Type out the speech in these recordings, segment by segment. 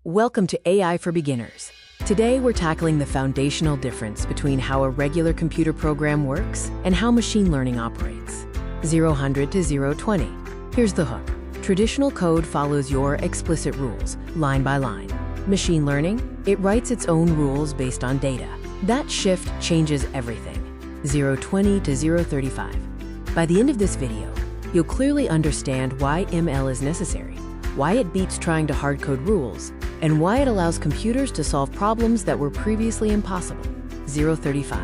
Welcome to AI for Beginners. Today we're tackling the foundational difference between how a regular computer program works and how machine learning operates. 0-100 to 0-20. Here's the hook. Traditional code follows your explicit rules, line by line. Machine learning, it writes its own rules based on data. That shift changes everything. 0-20 to 0-35. By the end of this video, you'll clearly understand why ML is necessary, why it beats trying to hard-code rules, and why it allows computers to solve problems that were previously impossible. 0-35.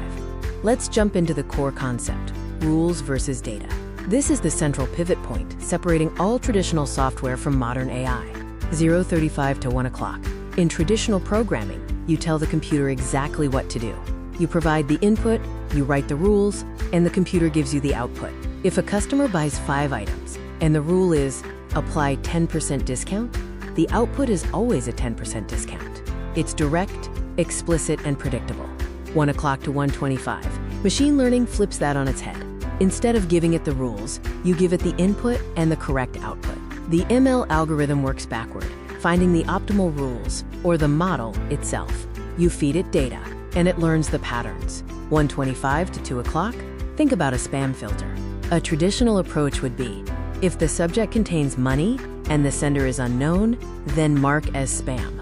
Let's jump into the core concept, rules versus data. This is the central pivot point, separating all traditional software from modern AI. 0-35 to 1 o'clock. In traditional programming, you tell the computer exactly what to do. You provide the input, you write the rules, and the computer gives you the output. If a customer buys 5 items, and the rule is apply 10% discount, the output is always a 10% discount. It's direct, explicit, and predictable. 1 o'clock to 1:25. Machine learning flips that on its head. Instead of giving it the rules, you give it the input and the correct output. The ML algorithm works backward, finding the optimal rules, or the model itself. You feed it data, and it learns the patterns. 1:25 to 2 o'clock. Think about a spam filter. A traditional approach would be, if the subject contains money and the sender is unknown, then mark as spam.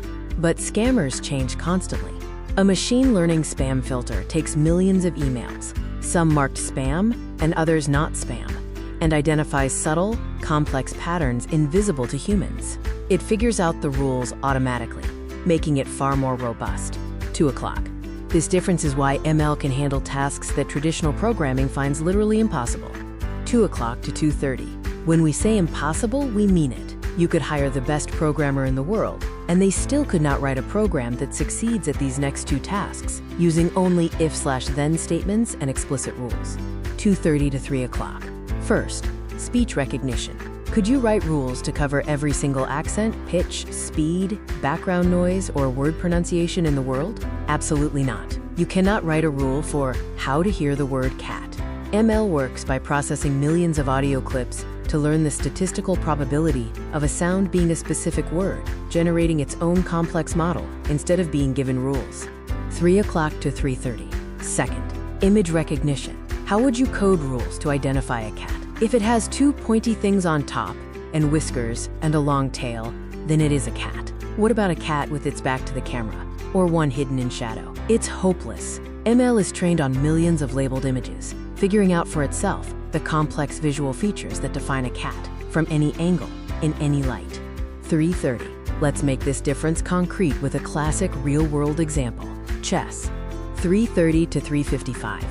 But scammers change constantly. A machine learning spam filter takes millions of emails, some marked spam and others not spam, and identifies subtle, complex patterns invisible to humans. It figures out the rules automatically, making it far more robust. 2 o'clock. This difference is why ML can handle tasks that traditional programming finds literally impossible. 2 o'clock to 2:30. When we say impossible, we mean it. You could hire the best programmer in the world, and they still could not write a program that succeeds at these next 2 tasks, using only if/then statements and explicit rules. 2:30 to 3 o'clock. First, speech recognition. Could you write rules to cover every single accent, pitch, speed, background noise, or word pronunciation in the world? Absolutely not. You cannot write a rule for how to hear the word cat. ML works by processing millions of audio clips to learn the statistical probability of a sound being a specific word, generating its own complex model instead of being given rules. 3 o'clock to 3:30. Second, image recognition. How would you code rules to identify a cat? If it has 2 pointy things on top and whiskers and a long tail, then it is a cat. What about a cat with its back to the camera, or one hidden in shadow? It's hopeless. ML is trained on millions of labeled images, figuring out for itself the complex visual features that define a cat from any angle, in any light. 3:30. Let's make this difference concrete with a classic real-world example, chess. 3:30 to 3:55.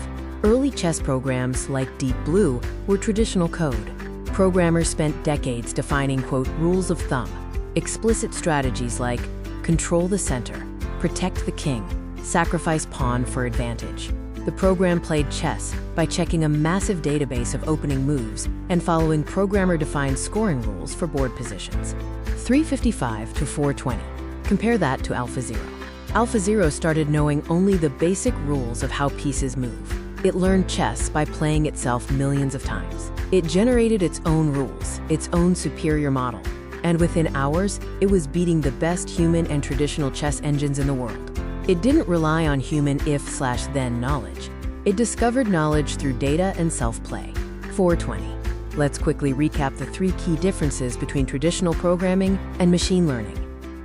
Early chess programs like Deep Blue were traditional code. Programmers spent decades defining, quote, rules of thumb, explicit strategies like control the center, protect the king, sacrifice pawn for advantage. The program played chess by checking a massive database of opening moves and following programmer-defined scoring rules for board positions. 3:55 to 4:20. Compare that to AlphaZero. AlphaZero started knowing only the basic rules of how pieces move. It learned chess by playing itself millions of times. It generated its own rules, its own superior model, and within hours, it was beating the best human and traditional chess engines in the world. It didn't rely on human if/then knowledge. It discovered knowledge through data and self-play. 4:20. Let's quickly recap the 3 key differences between traditional programming and machine learning.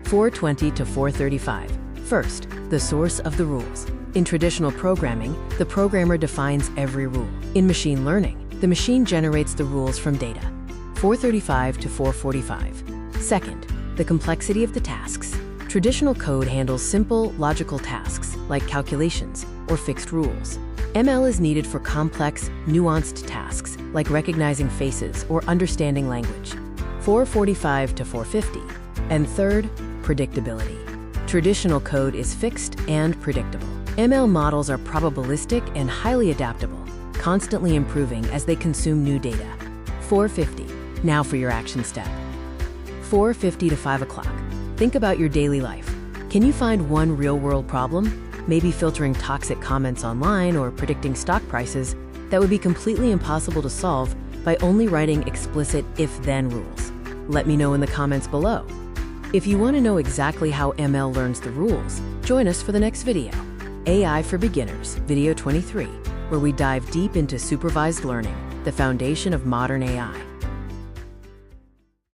4:20 to 4:35. First, the source of the rules. In traditional programming, the programmer defines every rule. In machine learning, the machine generates the rules from data. 4:35 to 4:45. Second, the complexity of the tasks. Traditional code handles simple, logical tasks like calculations or fixed rules. ML is needed for complex, nuanced tasks like recognizing faces or understanding language. 4:45 to 4:50. And third, predictability. Traditional code is fixed and predictable. ML models are probabilistic and highly adaptable, constantly improving as they consume new data. 4:50. Now for your action step. 4:50 to 5 o'clock. Think about your daily life. Can you find one real-world problem, maybe filtering toxic comments online or predicting stock prices, that would be completely impossible to solve by only writing explicit if-then rules? Let me know in the comments below. If you want to know exactly how ML learns the rules, join us for the next video, AI for Beginners, Video 23, where we dive deep into supervised learning, the foundation of modern AI.